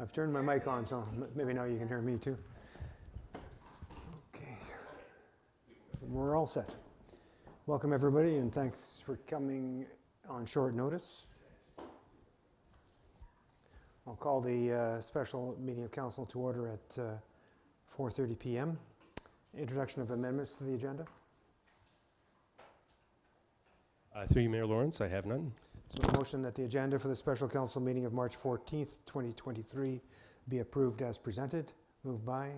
I've turned my mic on, so maybe now you can hear me too. Okay. We're all set. Welcome everybody, and thanks for coming on short notice. I'll call the special meeting of council to order at 4:30 p.m. Introduction of amendments to the agenda. Through you, Mayor Lawrence, I have none. So a motion that the agenda for the special council meeting of March 14th, 2023 be approved as presented. Moved by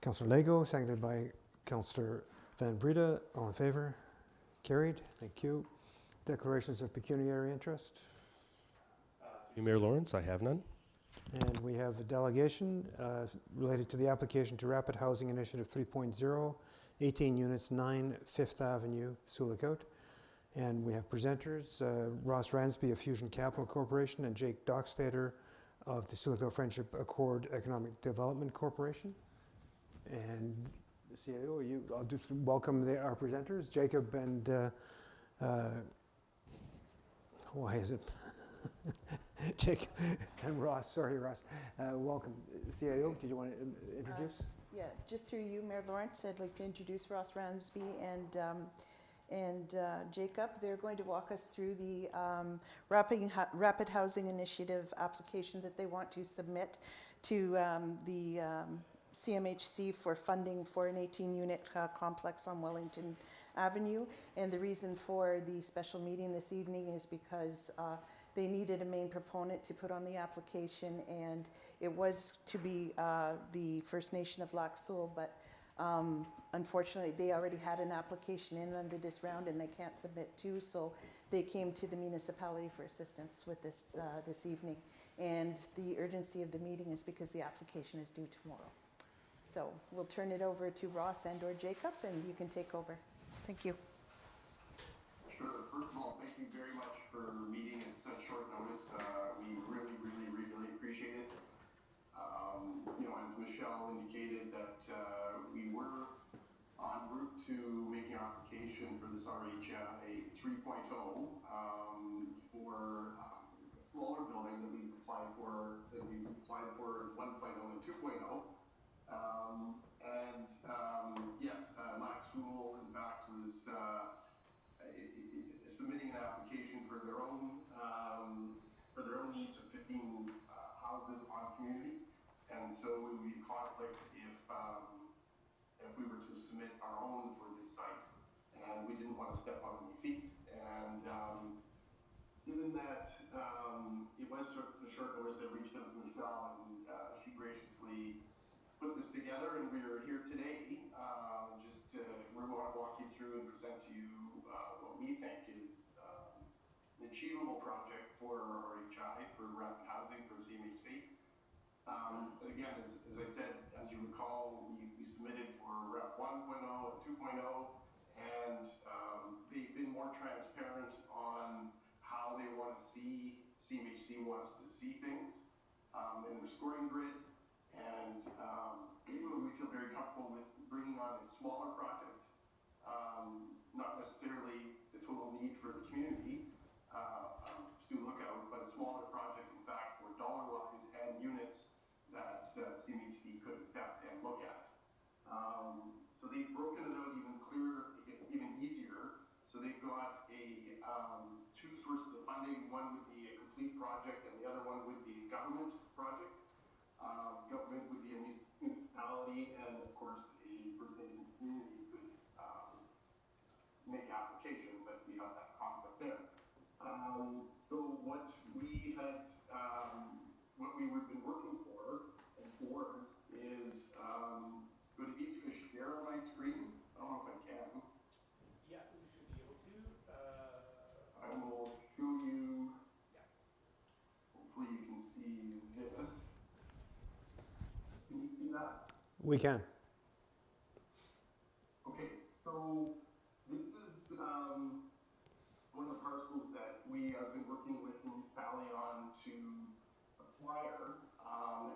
Councillor Lego, seconded by Councillor Van Breda. All in favor? Carried. Thank you. Declarations of pecuniary interest. Through you, Mayor Lawrence, I have none. And we have a delegation related to the application to Rapid Housing Initiative 3.0, 18 units, 9 Fifth Avenue, Sioux. And we have presenters, Ross Ransby of Fusion Capital Corporation and Jake Dockstader of the Sioux Friendship Accord Economic Development Corporation. And CIO, I'll just welcome our presenters, Jacob and, why is it? Jake and Ross, sorry Ross. Welcome. CIO, did you want to introduce? Yeah, just through you, Mayor Lawrence, I'd like to introduce Ross Ransby and Jacob. They're going to walk us through the Rapid Housing Initiative application that they want to submit to the CMHC for funding for an 18-unit complex on Wellington Avenue. And the reason for the special meeting this evening is because they needed a main proponent to put on the application, and it was to be the First Nation of Lac Seul, but unfortunately they already had an application in under this round and they can't submit two, so they came to the municipality for assistance with this this evening. And the urgency of the meeting is because the application is due tomorrow. So we'll turn it over to Ross and or Jacob, and you can take over. Thank you. Sure. First of all, thank you very much for meeting at such short notice. We really appreciate it. As Michelle indicated, that we were en route to making an application for this RHI 3.0 for a smaller building that we applied for, 1.0 and 2.0. Yes, Lac Seul, in fact, was submitting an application for their own needs of 15 houses on community, and so it would be a conflict if we were to submit our own for this site, and we didn't want to step on any feet. And given that it was a short notice, I reached out to Michelle, and she graciously put this together, and we are here today we want to walk you through and present to you what we think is an achievable project for RHI, for rapid housing, for CMHC. Again, as I said, as you recall, we submitted for REP 1.0 and 2.0, and they've been more transparent on how they want to see, CMHC wants to see things in their scoring grid. And we feel very comfortable with bringing on a smaller project, not necessarily the total need for the community of Sioux Lookout, but a smaller project, in fact, for dollar-wise and units that CMHC could accept and look at. So they've broken it out even easier. So they've got two sources of funding. One would be a complete project, and the other one would be a government project. Government would be a municipality, and of course a First Nations community could make application, but we have that conflict there. So what we had, what we would been working for and towards is would it be easy to share my screen? I don't know if I can. Yeah, we should be able to. I will show you. Yeah. Hopefully you can see this. Can you see that? We can. Okay, so this is one of the parcels that we have been working with the municipality on to acquire.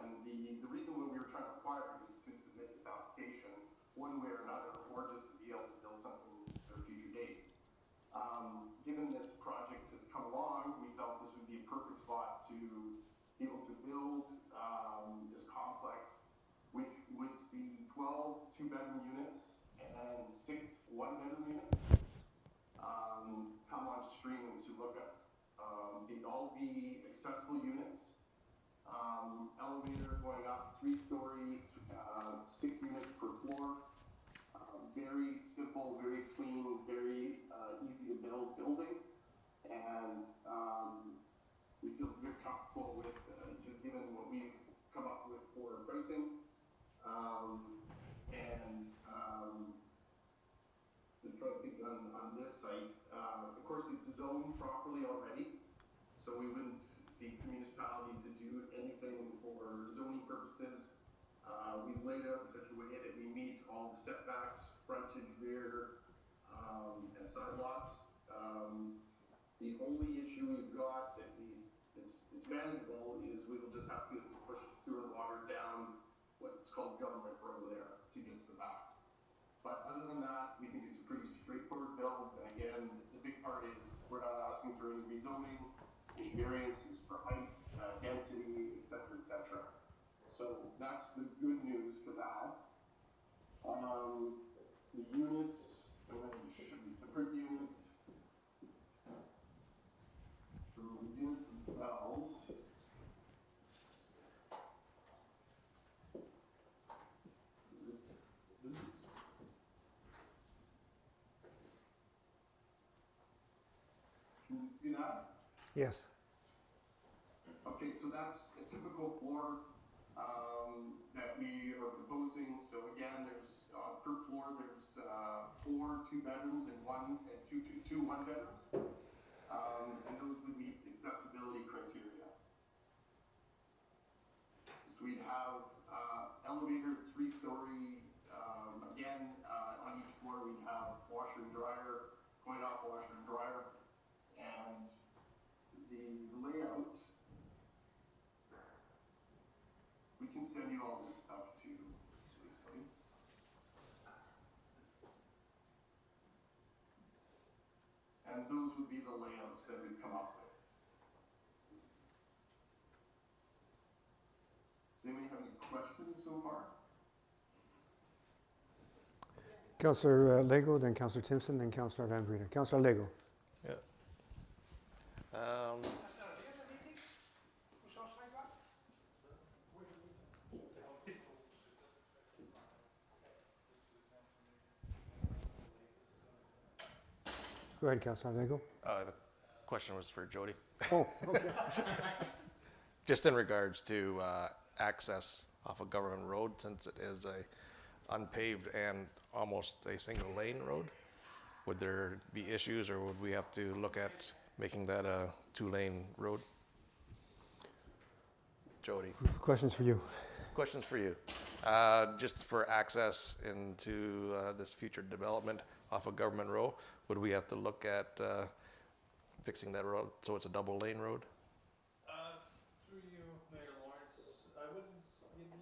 And the reason why we were trying to acquire is to submit this application one way or another, or just to be able to build something at a future date. Given this project has come along, we felt this would be a perfect spot to be able to build this complex, which would see 12 two-bedroom units and 6 one-bedroom units come on stream in Sioux. They'd all be accessible units. Elevator going up, 3-story, 6 units per floor. Very simple, very clean, very easy to build building. And we feel very comfortable with just given what we've come up with for pricing. Just trying to think on this site. Of course, it's zoned properly already, so we wouldn't see municipalities to do anything for zoning purposes. We've laid out in such a way that we meet all the setbacks, frontage, rear, and side lots. The only issue we've got that it's manageable is we will just have to push sewer and water down what's called government road there to get to the back. But other than that, we think it's a pretty straightforward build. And again, the big part is we're not asking for any rezoning, any variances for height, density, et cetera, So that's the good news for that. The units, different units. So the units themselves. Can you see that? Yes. Okay, so that's a typical floor that we are proposing. So again, there's per floor there's 4 two-bedrooms and two one-bedrooms, and those would meet accessibility criteria. So we'd have elevator, 3-story. Again, on each floor we'd have washer and dryer, coin off washer and dryer, and the layout. We can send you all this stuff to this site. And those would be the layouts that we've come up with. Does anybody have any questions so far? Councillor Lego, then Councillor Timpson, then Councillor Van Breda. Councillor Lego. Yeah. Go ahead, Councillor Lego. The question was for Jody. Oh, okay. Just in regards to access off a government road, since it is a unpaved and almost a single lane road, would there be issues, or would we have to look at making that a 2-lane road? Jody. Questions for you. Questions for you. Just for access into this future development off a government road, would we have to look at fixing that road so it's a double-lane road? Through you, Mayor Lawrence, I wouldn't,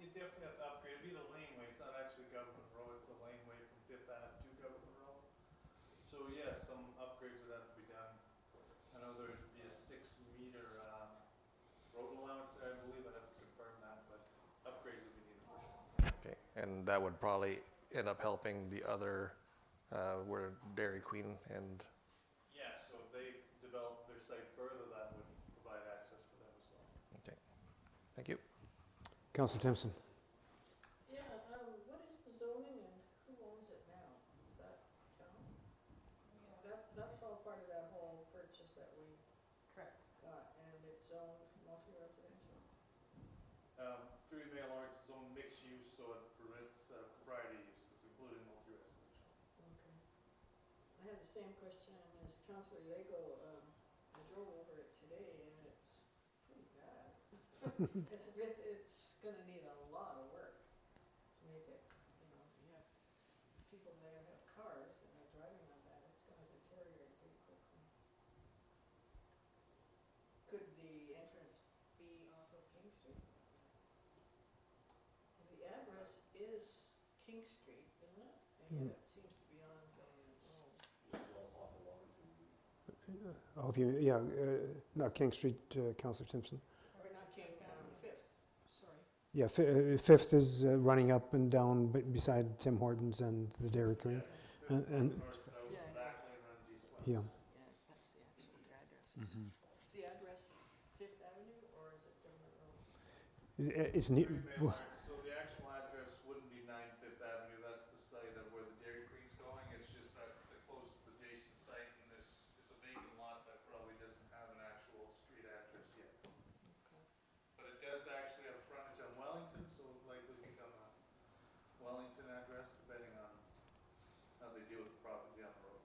you definitely have to upgrade. It'd be the laneway. It's not actually Government Road. It's the laneway from 5th Ave to Government Road. So yes, some upgrades would have to be done. I know there'd be a 6-meter road allowance there. I believe I'd have to confirm that, but upgrades would be needed for sure. Okay, and that would probably end up helping the other, where Dairy Queen and, Yeah, so if they develop their site further, that would provide access for them as well. okay, thank you. Councillor Timpson. Yeah, what is the zoning and who owns it now? Is that town? That's all part of that whole purchase that we Correct. got, and it's zoned multi-residential. Through you, Mayor Lawrence, it's own mixed use, so it permits variety uses, including multi-residential. Okay. I had the same question as Councillor Lego. I drove over it today and it's pretty bad. It's gonna need a lot of work to make it, you have people there have cars and they're driving on that, it's gonna deteriorate pretty quickly. Could the entrance be off of King Street? The address is King Street, isn't it? And yet it seems to be on Government Road. I hope you, yeah, not King Street, Councillor Timpson. Or not King, Yeah, Fifth is running up and down beside Tim Hortons and the Dairy Queen. And North, south, Yeah, the back lane runs east, west. yeah, Yeah, that's the actual address. Is the address Fifth Avenue or is it Government Road? it's neat. 3 Main Lawrence, so the actual address wouldn't be 9 Fifth Avenue, that's the site of where the Dairy Queen's going, it's just that's the closest adjacent site, and this is a vacant lot that probably doesn't have an actual street address yet. But it does actually have frontage on Wellington, so it'll likely become a Wellington address, depending on how they deal with the property on the road.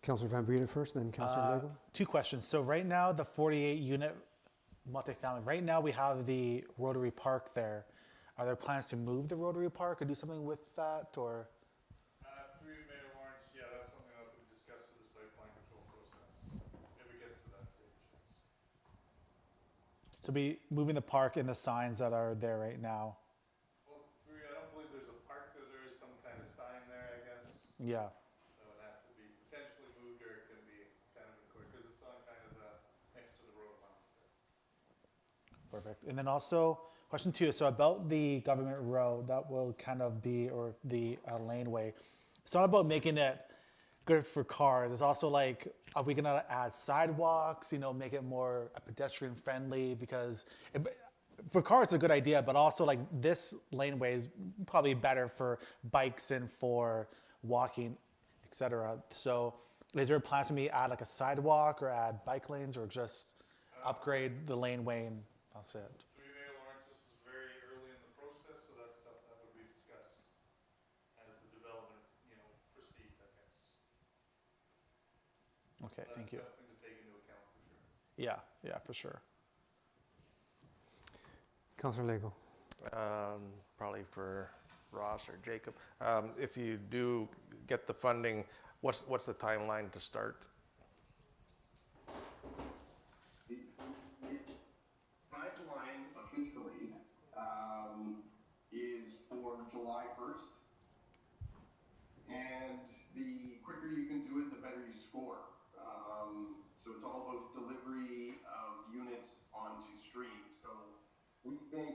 Councillor Van Breda first, then Councillor Lego. Two questions. So right now, the 48 unit multifamily, right now we have the Rotary Park there. Are there plans to move the Rotary Park or do something with that or? 3 Mayor Lawrence, yeah, that's something that we discussed with the site plan control process, if it gets to that stage, yes. So be moving the park and the signs that are there right now. Well, 3, I don't believe there's a park there, there is some kind of sign there, I guess. Yeah. That would have to be potentially moved, or it can be kind of incorporated, because it's on kind of the, next to the road lines there. Perfect. And then also, question two, so about the government road that will kind of be, or the laneway, it's not about making it good for cars. It's also like, are we gonna add sidewalks, make it more pedestrian friendly? Because for cars, it's a good idea, but also like this laneway is probably better for bikes and for walking, etc. So is there plans to be add like a sidewalk or add bike lanes or just upgrade the laneway and that's it? 3 Mayor Lawrence, this is very early in the process, so that's stuff that would be discussed as the development, proceeds, I guess. Okay, thank you. That's something to take into account for sure. Yeah, for sure. Councillor Lego. Probably for Ross or Jacob. If you do get the funding, what's the timeline to start? The timeline officially is for July 1st. And the quicker you can do it, the better you score. So it's all about delivery of units onto stream. So we think,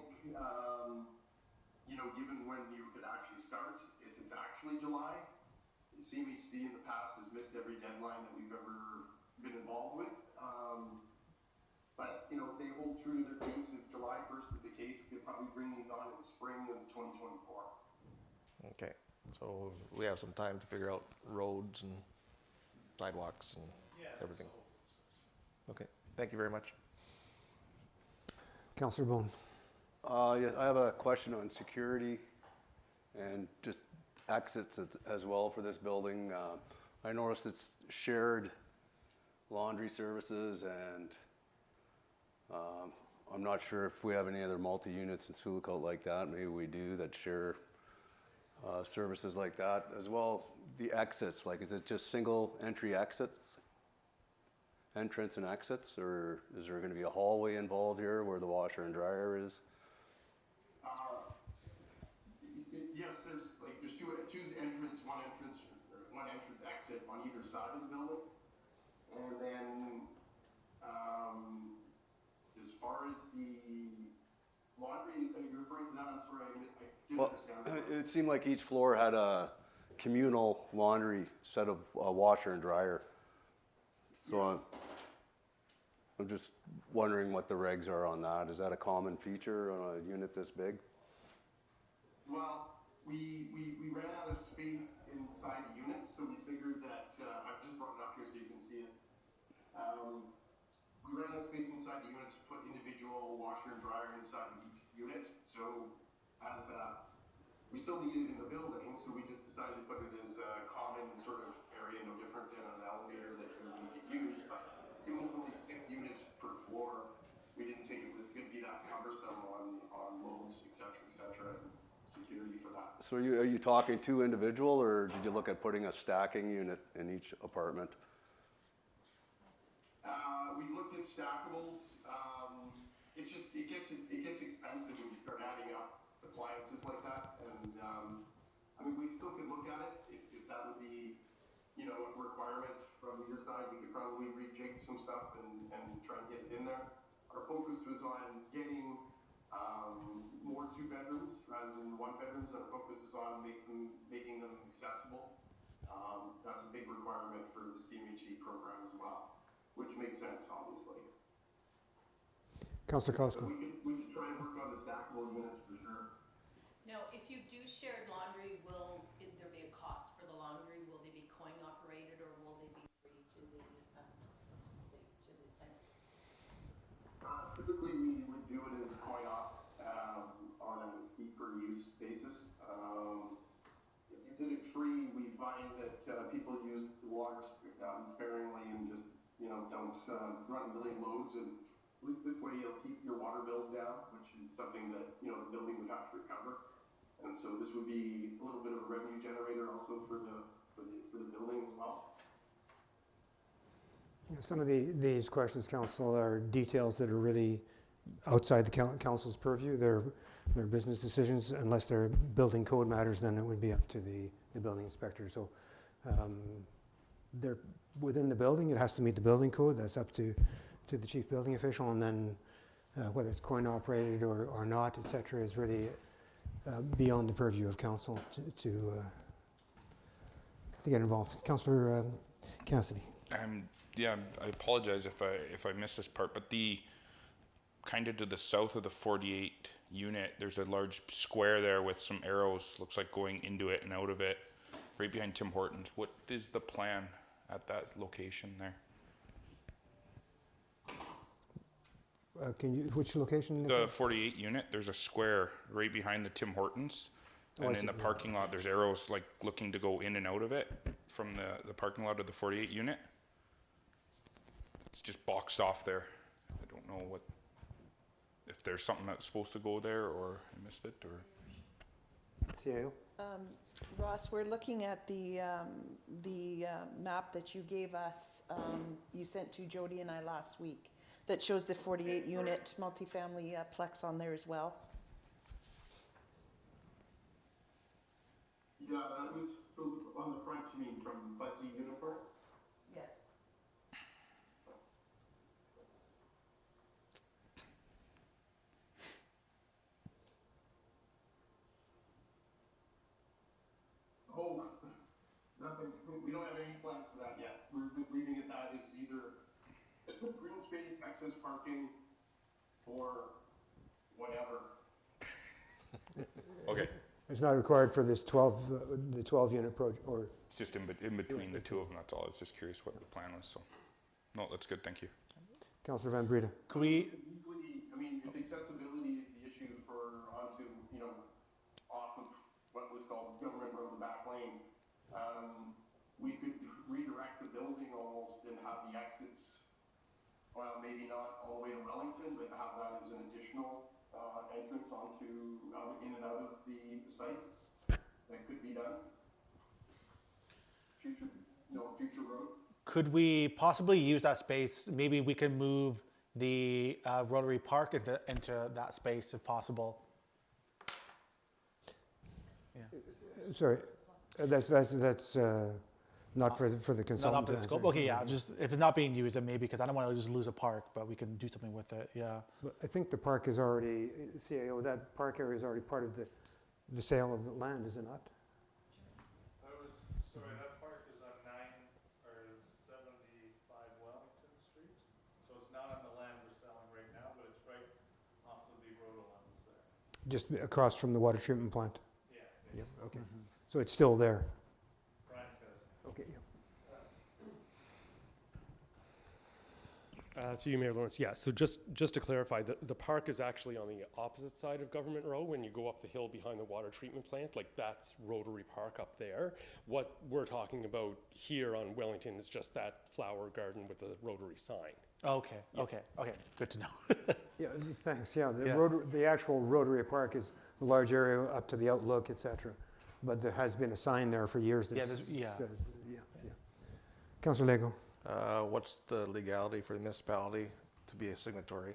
given when you could actually start, if it's actually July, CMHC in the past has missed every deadline that we've ever been involved with. But, if they hold true to their dates, if July 1st is the case, we could probably bring these on in the spring of 2024. Okay, so we have some time to figure out roads and sidewalks and everything. Okay, thank you very much. Councillor Bone. Yeah, I have a question on security and just exits as well for this building. I noticed it's shared laundry services and I'm not sure if we have any other multi-units in Sioux like that. Maybe we do that share services like that as well. The exits, like is it just single entry exits? Entrance and exits, or is there going to be a hallway involved here where the washer and dryer is? Yes, there's two entrance, one entrance exit on either side of the building. And then, as far as the laundry, are you referring to that? I'm sorry, I didn't Well, understand. it seemed like each floor had a communal laundry set of washer and dryer. So I'm just wondering what the regs are on that. Is that a common feature on a unit this big? Well, we ran out of space inside the units, so we figured that, I've just brought it up here so you can see it. We ran out of space inside the units to put individual washer and dryer inside of each unit. So as we still need it in the building, so we just decided to put it as a common sort of area, no different than an elevator that we could use. But given it's only 6 units per floor, we didn't think it was going to be that cumbersome on loads, et cetera, and security for that. So are you talking two individual, or did you look at putting a stacking unit in each apartment? We looked at stackables. It gets expensive when you start adding up appliances like that. And we still could look at it if that would be, a requirement from your side. We could probably rejig some stuff and try and get it in there our focus was on getting more two bedrooms rather than one bedrooms. Our focus is on making them accessible. That's a big requirement for the CMHC program as well, which makes sense, obviously. Councillor So Costco. we could try and work on the stackable units for sure. Now, if you do shared laundry, will there be a cost for the laundry? Will they be coin operated or will they be free to the tenants? Typically, we would do it as coin op on a fee per use basis. If you did it free, we find that people use the water sparingly and just don't run a million loads, and at least this way you'll keep your water bills down, which is something that the building would have to recover. And so this would be a little bit of a revenue generator also for the building as well. Some of these questions, Council, are details that are really outside the Council's purview. They're business decisions. Unless they're building code matters, then it would be up to the building inspector. So they're within the building. It has to meet the building code. That's up to the chief building official. And then whether it's coin operated or not, et cetera, is really beyond the purview of Council to get involved. Councillor Cassidy. Yeah, I apologize if I missed this part, but the kind of to the south of the 48 unit, there's a large square there with some arrows, looks like going into it and out of it, right behind Tim Hortons. What is the plan at that location there? Which location? The 48 unit, there's a square right behind the Tim Hortons. Oh, I And see, in the yeah. parking lot, there's arrows like looking to go in and out of it from the parking lot of the 48 unit. It's just boxed off there. I don't know if there's something that's supposed to go there or I missed it or. CAO? Ross, we're looking at the map that you gave us, you sent to Jody and I last week, that shows the 48-unit multifamily plex on there as well. Yeah, that was on the front, you mean, from Budsy Uniform? Yes. Oh, nothing, we don't have any plans for that yet. We're just leaving it that it's either green space, access parking, or whatever. Okay, It's not required for this 12-unit project, or it's just in between the two of them, that's all. I was just curious what the plan was, so. No, that's good, thank you. Councillor Van Breda. Could we, Easily, I mean, if accessibility is the issue for onto, off of what was called Government Road, the back lane, we could redirect the building almost and have the exits, well, maybe not all the way to Wellington, but have that as an additional entrance onto, in and out of the site. That could be done. Future road. could we possibly use that space? Maybe we can move the Rotary Park into that space if possible. Sorry, that's not for the No, consultant. not for the to scope. answer. Okay, yeah, just if it's not being used, then maybe, because I don't want to just lose a park, but we can do something with it, yeah. But I think the park is already, CAO, that park area is already part of the sale of the land, is it not? Sorry, that park is on 75 Wellington Street. So it's not on the land we're selling right now, but it's right off of the road allowance there. Just across from the water treatment plant? Yeah, Yep, basically. okay. So it's still there? Brian's got us. Okay, yeah. Through you, Mayor Lawrence. Yeah, so just to clarify, the park is actually on the opposite side of Government Row. When you go up the hill behind the water treatment plant, like that's Rotary Park up there. What we're talking about here on Wellington is just that flower garden with the Rotary sign. Okay, okay, good to know. Yeah, thanks, yeah. Yeah. The actual Rotary Park is a large area up to the Outlook, et cetera. But there has been a sign there for years that Yeah, says, yeah. yeah. Councillor Lego. What's the legality for the municipality to be a signatory?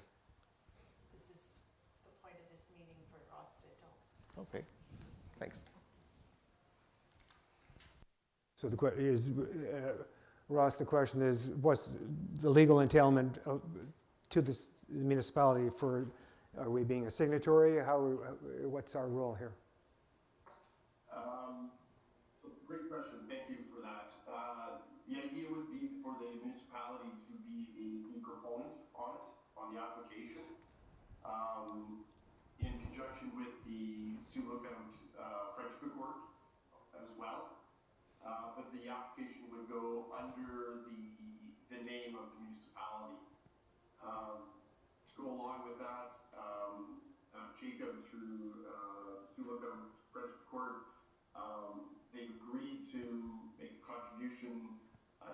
This is the point of this meeting for Ross to tell us. Okay, thanks. So the question is, Ross, the question is, what's the legal entailment to the municipality for, are we being a signatory? What's our role here? So great question. Thank you for that. The idea would be for the municipality to be a proponent on the application, in conjunction with the Sioux Lookout Friendship Accord as well. But the application would go under the name of the municipality. To go along with that, Jacob through Sioux Lookout Friendship Accord, they've agreed to make a contribution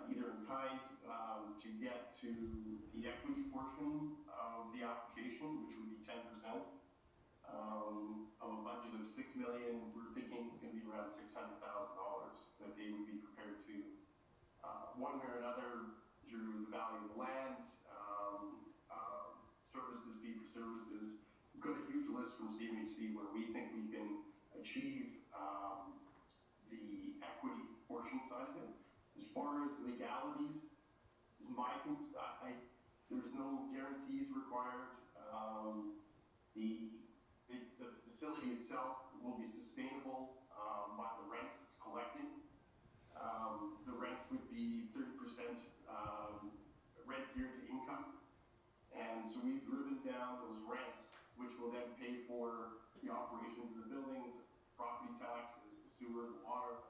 either in kind to get to the equity portion of the application, which would be 10%. Of a budget of $6 million, we're thinking it's going to be around $600,000 that they would be prepared to, one way or another, through the value of the land, services, fee for services. We've got a huge list from CMHC where we think we can achieve the equity portion side of it. As far as legalities, there's no guarantees required. The facility itself will be sustainable by the rents it's collecting. The rents would be 30% rent geared to income. And so we've driven down those rents, which will then pay for the operations of the building, property taxes, the sewer, the water,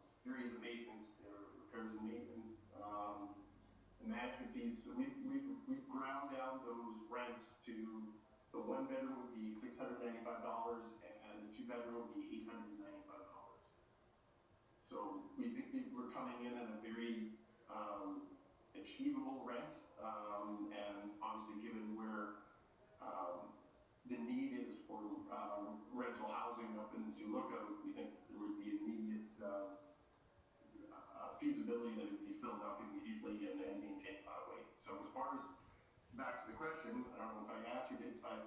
security, the maintenance, the repairs and maintenance, the management fees. So we've ground down those rents to the one bedroom would be $695 and the two bedroom would be $895. So we think that we're coming in at a very achievable rent, and obviously given where the need is for rental housing up in Sioux Lookout, we think that there would be immediate feasibility that it would be filled up immediately and maintained that way. So as far as back to the question, I don't know if I answered it, but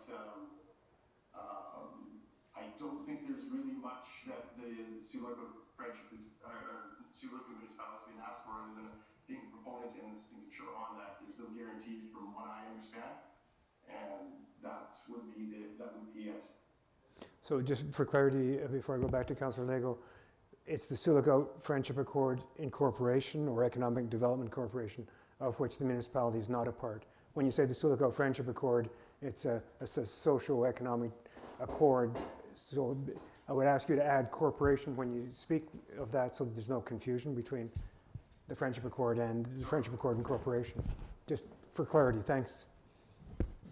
I don't think there's really much that the Sioux Lookout Friendship Sioux Lookout municipality has been asked for other than being a proponent and the signature on that. There's no guarantees from what I understand, and that would be it. So just for clarity, before I go back to Councillor Nagle, it's the Sioux Lookout Friendship Accord Incorporation or Economic Development Corporation, of which the municipality is not a part. When you say the Sioux Lookout Friendship Accord, it's a socio-economic accord. So I would ask you to add corporation when you speak of that so that there's no confusion between the Friendship Accord and the Friendship Accord Incorporation. Just for clarity, thanks.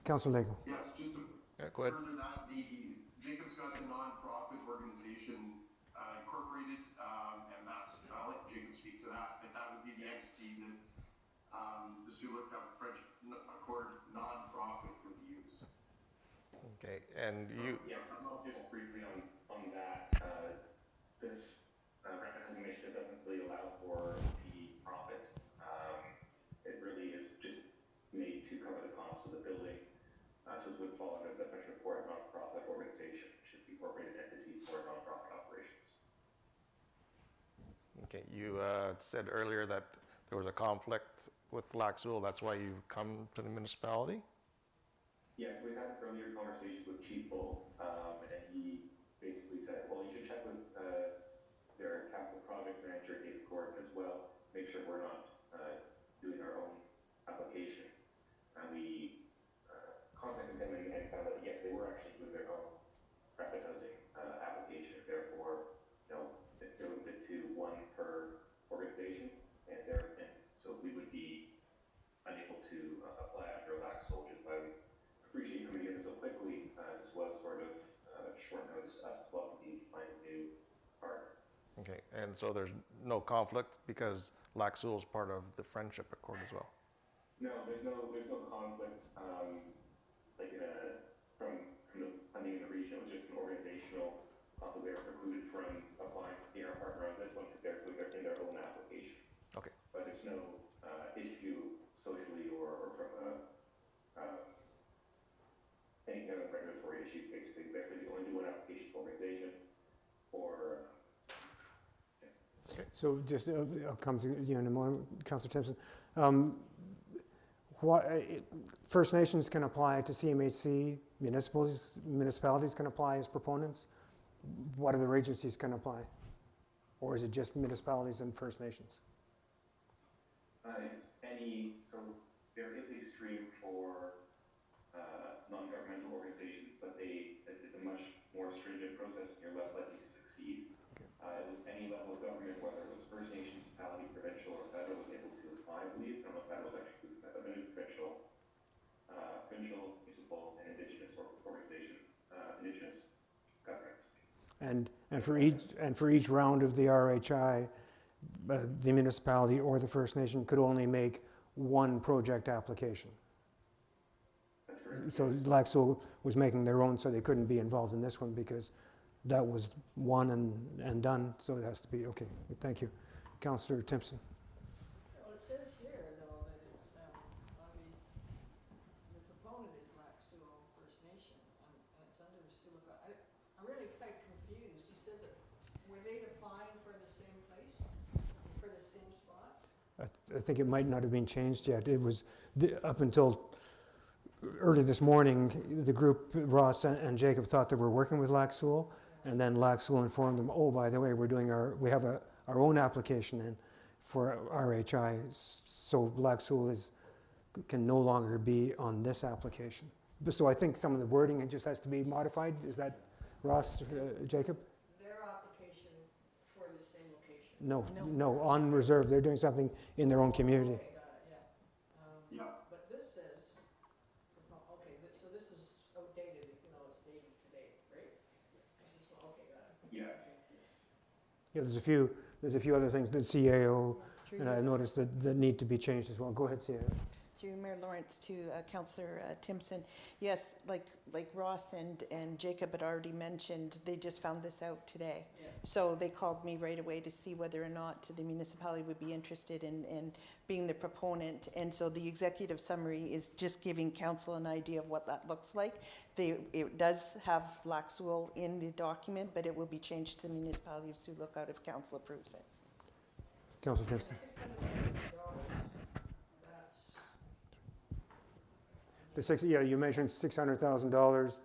Councillor Nagle. Yes, just to go ahead. further that, Jacob's got the non-profit organization incorporated, and that's, I'll let Jacob speak to that, but that would be the entity that the Sioux Lookout Friendship Accord non-profit would use. Okay, and you, Yes, I'll just briefly on that. This rapid housing initiative doesn't really allow for the profit. It really is just made to cover the costs of the building. So it would fall under the definition for a nonprofit organization, which is the incorporated entity for nonprofit operations. okay, you said earlier that there was a conflict with Lac Seul. That's why you come to the municipality? Yes, we've had earlier conversations with Chief Bull, and he basically said, well, you should check with their capital project manager, David Gordon, as well, make sure we're not doing our own application. And we contacted him and found that, yes, they were actually doing their own rapid housing application. Therefore, they're limited to one per organization, and so we would be unable to apply after Lac Seul just by appreciate you coming in so quickly. This was sort of short notice as well to find a new partner. Okay, and so there's no conflict because Lac Seul is part of the Friendship Accord as well? No, there's no conflict. From the funding in the region, it was just an organizational conflict. They were precluded from applying to be our partner on this one because they're in their own application. Okay. But there's no issue socially or from any kind of regulatory issues. Basically, they're the only one application organization or. So just, I'll come to you in a moment, Councillor Timpson. First Nations can apply to CMHC, municipalities can apply as proponents. What other agencies can apply? Or is it just municipalities and First Nations? It's any, so there is a stream for non-governmental organizations, but it's a much more stringent process and you're less likely to succeed. Okay. It was any level of government, whether it was First Nations, municipality, provincial, or federal, was able to apply, I believe. I don't know if that was actually provincial, municipal, and Indigenous organization, Indigenous governments. And for each round of the RHI, the municipality or the First Nation could only make one project application. That's correct. So Lac Sioux was making their own, so they couldn't be involved in this one because that was one and done. So it has to be okay. Thank you, Councillor Timpson. Well, it says here, though, that it's, the proponent is Lac Sioux First Nation, and it's under Sioux. I'm really quite confused. You said that, were they applying for the same place, for the same spot? I think it might not have been changed yet. It was up until early this morning, the group, Ross and Jacob, thought they were working with Lac Sioux, and then Lac Sioux informed them, oh, by the way, we have our own application in for RHI, so Lac Sioux can no longer be on this application. So I think some of the wording, it just has to be modified. Is that Ross, Jacob? Their application for the same location? No, on reserve. They're doing something in their own community. Okay, got it, yeah. But this says, okay, so this is outdated, even though it's dated today, right? Yes. Okay, got it. Yes. Yeah, there's a few other things that CAO, and I noticed that need to be changed as well. Go ahead, CAO. Through Mayor Lawrence to Councillor Timpson. Yes, like Ross and Jacob had already mentioned, they just found this out today. Yeah. So they called me right away to see whether or not the municipality would be interested in being the proponent. And so the executive summary is just giving council an idea of what that looks like. It does have Lac Sioux in the document, but it will be changed to the municipality of Sioux Lookout if council approves it. Councillor Timpson. That's, You mentioned $600,000.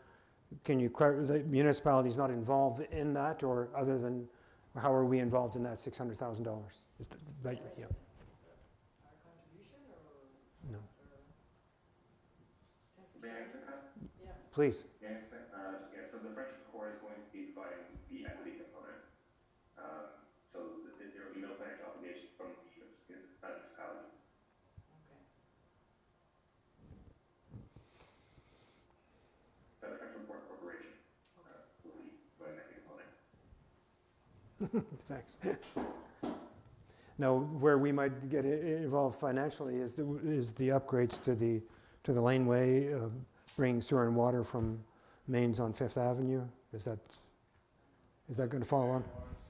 Can you clarify, the municipality is not involved in that, or other than, how are we involved in that $600,000? Is that, yeah. our contribution or? No. 10%? May I answer that? Yeah. Please. Yeah, so the friendship core is going to be providing the equity component. So there will be no financial obligation from the municipality. Okay. So the friendship core corporation will be providing that component. Thanks. Now, where we might get involved financially is the upgrades to the laneway, bringing sewer and water from mains on Fifth Avenue. Is that going to follow on?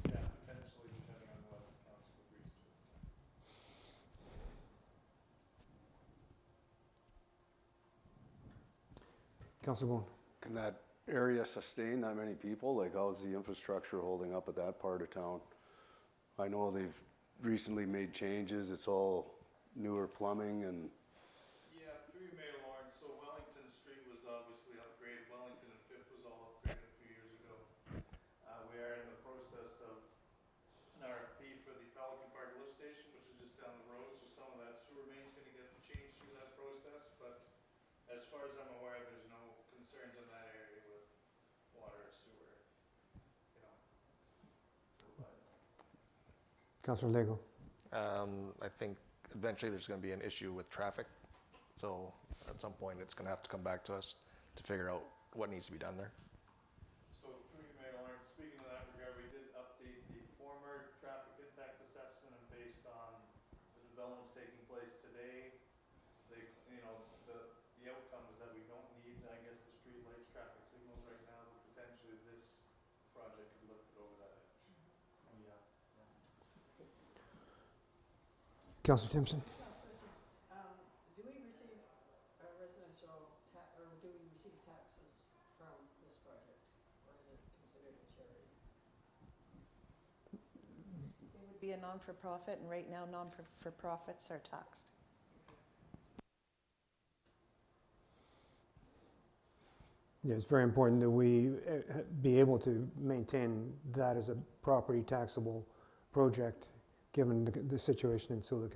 Yeah, potentially, depending on what council agrees to. Councillor Bowen. Can that area sustain that many people? Like, how's the infrastructure holding up at that part of town? I know they've recently made changes. It's all newer plumbing and. Yeah, through Mayor Lawrence, so Wellington Street was obviously upgraded, Wellington and Fifth was all upgraded a few years ago. We are in the process of an RFP for the Pelican Park lift station, which is just down the road, so some of that sewer main's gonna get changed through that process, but as far as I'm aware, there's no concerns in that area with water or sewer, you know. Councillor Lego. I think eventually there's going to be an issue with traffic. So at some point, it's going to have to come back to us to figure out what needs to be done there. So through you, Mayor Lawrence, speaking of that regard, we did update the former traffic impact assessment, and based on the developments taking place today, the outcome is that we don't need, I guess, the street lights, traffic signals right now, but potentially this project could lift it over that edge. Yeah. Councillor Timpson. Do we receive residential or do we receive taxes from this project, or is it considered a charity? It would be a non-for-profit, and right now non-for-profits are taxed. Yeah, it's very important that we be able to maintain that as a property taxable project, given the situation in Sioux.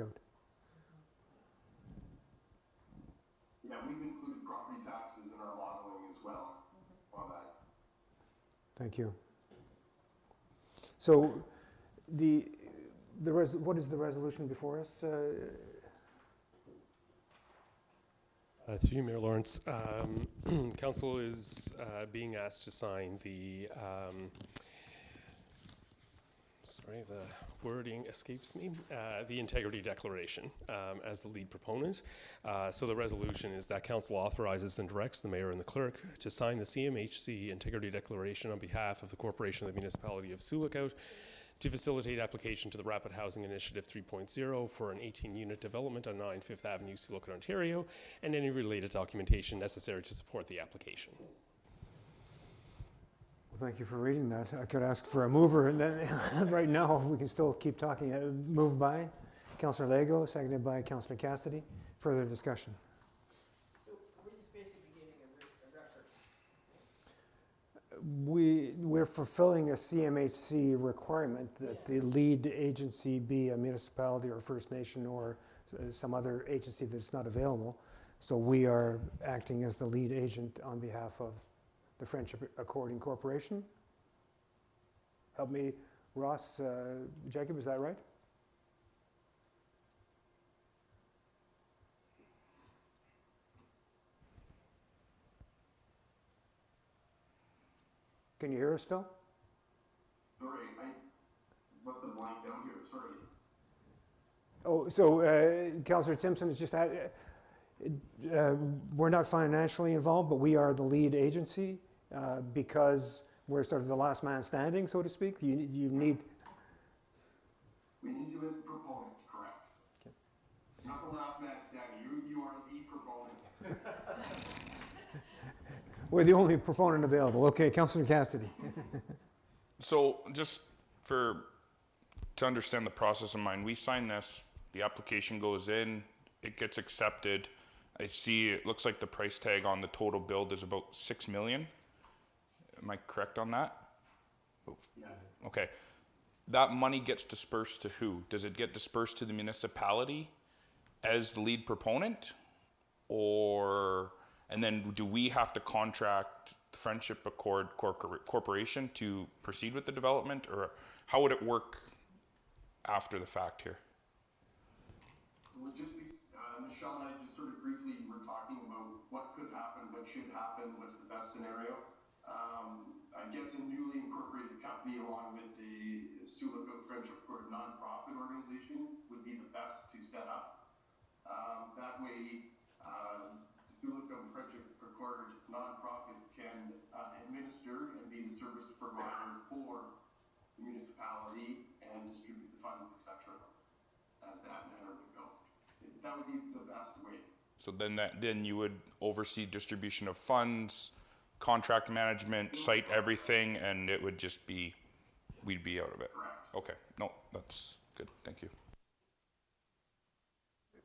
Yeah, we've included property taxes in our modeling as well on that. Thank you. So what is the resolution before us? Through you, Mayor Lawrence, council is being asked to sign the, sorry, the wording escapes me, the integrity declaration as the lead proponent. So the resolution is that council authorizes and directs the mayor and the clerk to sign the CMHC integrity declaration on behalf of the corporation of the municipality of Sioux to facilitate application to the Rapid Housing Initiative 3.0 for an 18-unit development on 9 Fifth Avenue, Sioux, Ontario, and any related documentation necessary to support the application. Well, thank you for reading that. I could ask for a mover, and then right now we can still keep talking. Moved by Councillor Lego, seconded by Councillor Cassidy. Further discussion. So we're just basically getting a reference. We're fulfilling a CMHC requirement that the lead agency be a municipality or First Nation or some other agency that's not available. So we are acting as the lead agent on behalf of the Friendship Accord Corporation. Help me, Ross, Jacob, is that right? Can you hear us still? Sorry, I must have blanked out here, sorry. Oh, so Councillor Timpson is just, we're not financially involved, but we are the lead agency because we're sort of the last man standing, so to speak. You need. We need you as proponents, correct? Okay. Not the last man standing, you are the proponent. We're the only proponent available. Okay, Councillor Cassidy. So just to understand the process in mind, we sign this, the application goes in, it gets accepted. I see it looks like the price tag on the total build is about 6 million. Am I correct on that? Yes. Okay. That money gets dispersed to who? Does it get dispersed to the municipality as the lead proponent? And then do we have to contract the Friendship Accord Corporation to proceed with the development, or how would it work after the fact here? We're just, Michelle and I just sort of briefly were talking about what could happen, what should happen, what's the best scenario. I guess a newly incorporated company along with the Sioux Friendship Accord nonprofit organization would be the best to set up. That way, Sioux Friendship Accord nonprofit can administer and be the service provider for the municipality and distribute the funds, etc. As that manner would go. That would be the best way. So then you would oversee distribution of funds, contract management, site everything, and it would just be, we'd be out of it. Correct. Okay, no, that's good, thank you.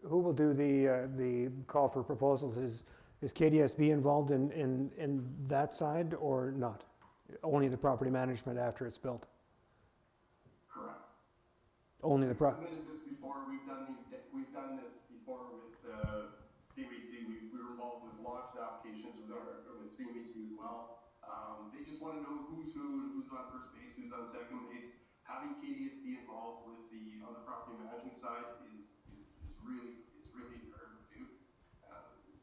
Who will do the call for proposals? Is KDSB involved in that side or not? Only the property management after it's built? Correct. Only the We've submitted this before. We've done this before with CMHC. We were involved with lots of applications with CMHC as well. They just want to know who's who and who's on first base, who's on second base. Having KDSB involved with on the property management side is really imperative too.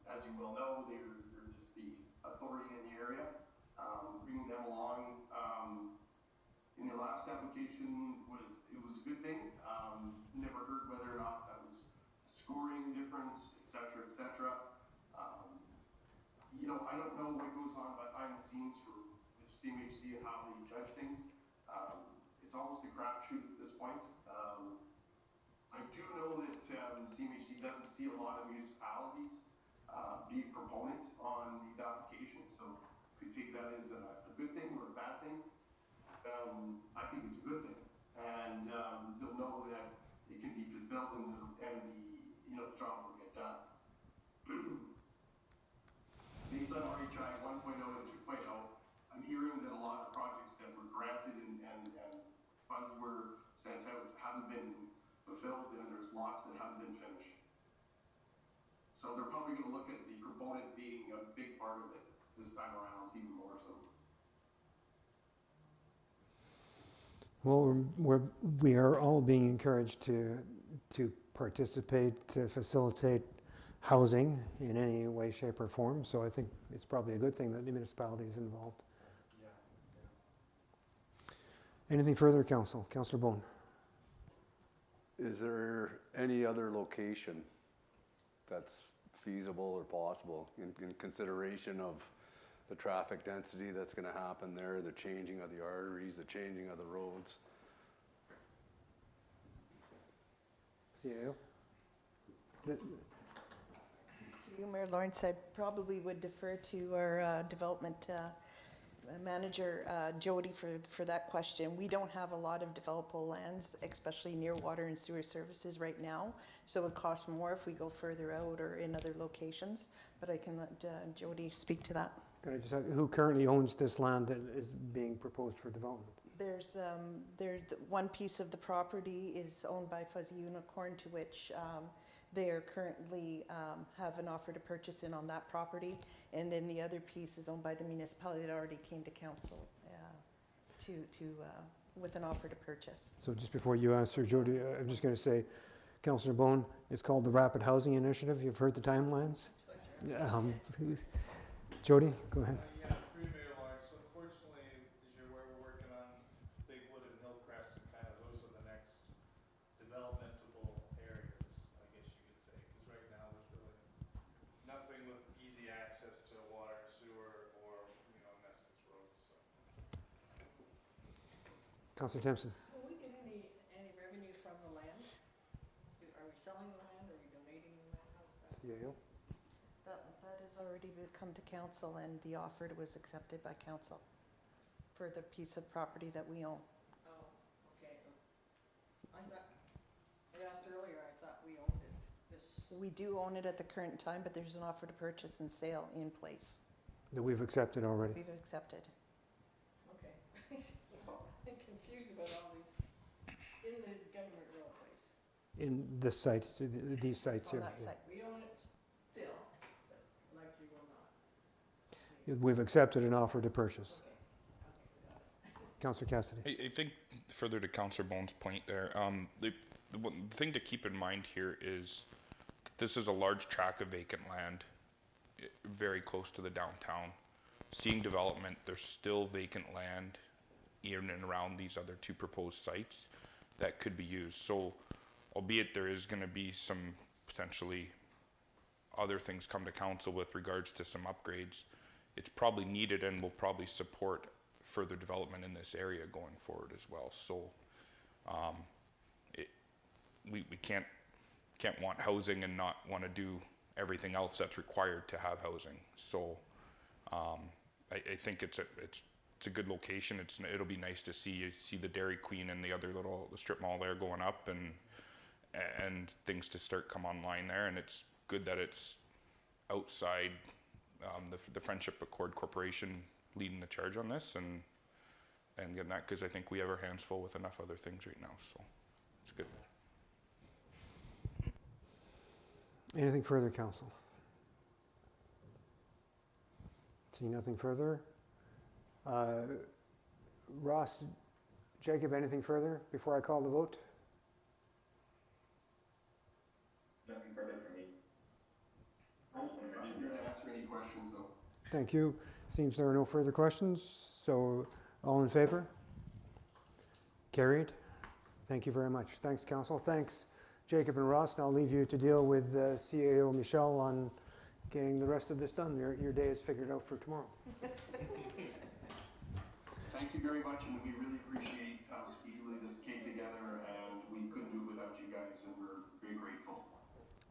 As you well know, they're just the authority in the area. Bringing them along in their last application was a good thing. Never heard whether or not that was a scoring difference, etc., etc. I don't know what goes on behind the scenes with CMHC and how they judge things. It's almost a crapshoot at this point. I do know that CMHC doesn't see a lot of municipalities be a proponent on these applications, so could take that as a good thing or a bad thing. I think it's a good thing, and they'll know that it can be fulfilled and the job will get done. Based on RHI 1.0 and 2.0, sent out haven't been fulfilled, and there's lots that haven't been finished. So they're probably going to look at the proponent being a big part of it this time around, even more so. Well, we are all being encouraged to participate, to facilitate housing in any way, shape, or form. So I think it's probably a good thing that the municipality is involved. Anything further, Council? Councillor Bone. Is there any other location that's feasible or possible in consideration of the traffic density that's going to happen there, the changing of the arteries, the changing of the roads? CAO? Through you, Mayor Lawrence, I probably would defer to our development manager, Jody, for that question. We don't have a lot of developable lands, especially near water and sewer services right now. So it would cost more if we go further out or in other locations. But I can let Jody speak to that. Can I just have, who currently owns this land that is being proposed for development? There's one piece of the property is owned by Fuzzy Unicorn, to which they are currently have an offer to purchase in on that property, and then the other piece is owned by the municipality that already came to council with an offer to purchase. So just before you answer, Jody, I'm just going to say, Councillor Bone, it's called the Rapid Housing Initiative. You've heard the timelines? Jody, go ahead. Yeah, through Mayor Lawrence. So unfortunately, as you're aware, we're working on Bigwood and Hillcrest, and kind of those are the next developmentable areas, I guess you could say. Because right now there's really nothing with easy access to water and sewer or, in essence, roads. So. Councillor Timpson. Will we get any revenue from the land? Are we selling the land? Are we donating the land? How's that? CAO. That has already come to council, and the offer was accepted by council for the piece of property that we own. Oh, okay. I asked earlier, I thought we owned it. We do own it at the current time, but there's an offer to purchase and sale in place. That we've accepted already. We've accepted. Okay. I'm confused about all these in the government road place. In this site, these sites On here. that site. We own it still, but likely will not. We've accepted an offer to purchase. Okay. Councillor Cassidy. I think further to Councillor Bone's point there, the thing to keep in mind here is this is a large tract of vacant land, very close to the downtown. Seeing development, there's still vacant land in and around these other two proposed sites that could be used. So, albeit there is going to be some potentially other things come to council with regards to some upgrades, it's probably needed and will probably support further development in this area going forward as well. So, we can't want housing and not want to do everything else that's required to have housing. So, I think it's a good location. It'll be nice to see the Dairy Queen and the other the strip mall there going up and things to start come online there. And it's good that it's outside the Friendship Accord Corporation leading the charge on this and getting that, because I think we have our hands full with enough other things right now. So it's good. Anything further, Council? See nothing further. Ross, Jacob, anything further before I call the vote? Nothing further from me. I just want to I'm mention here to answer any questions, though. Thank you. Seems there are no further questions. So all in favor? Carried. Thank you very much. Thanks, Council. Thanks, Jacob and Ross. And I'll leave you to deal with CAO Michelle on getting the rest of this done. Your day is figured out for tomorrow. Thank you very much, and we really appreciate how speedily this came together, and we couldn't do it without you guys, and we're very grateful.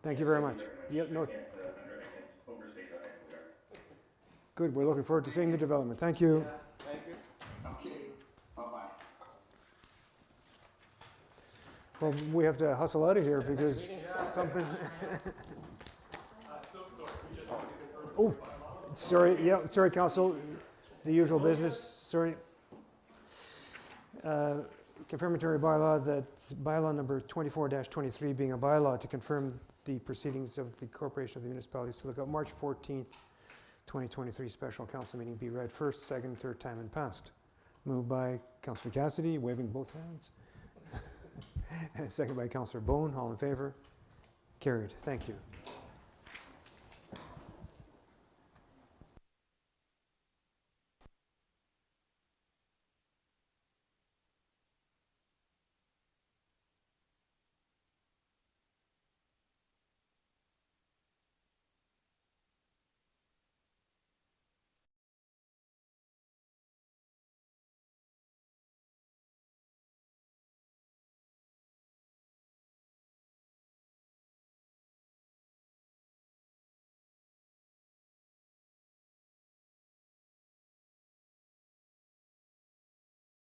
Thank you very much. Yep, no, I can't overstate how thankful we are. good. We're looking forward to seeing the development. Thank you. Okay, bye-bye. Well, we have to hustle out of here because something. Oh, sorry. Yeah, sorry, Council. The usual business. Sorry. confirmatory bylaw, that bylaw number 24-23 being a bylaw to confirm the proceedings of the Corporation of the Municipality of Sioux Lookout, March 14th, 2023 special council meeting be read first, second, third time and passed. Moved by Councillor Cassidy, waving both hands. And second by Councillor Bone, all in favor? Carried. Thank you.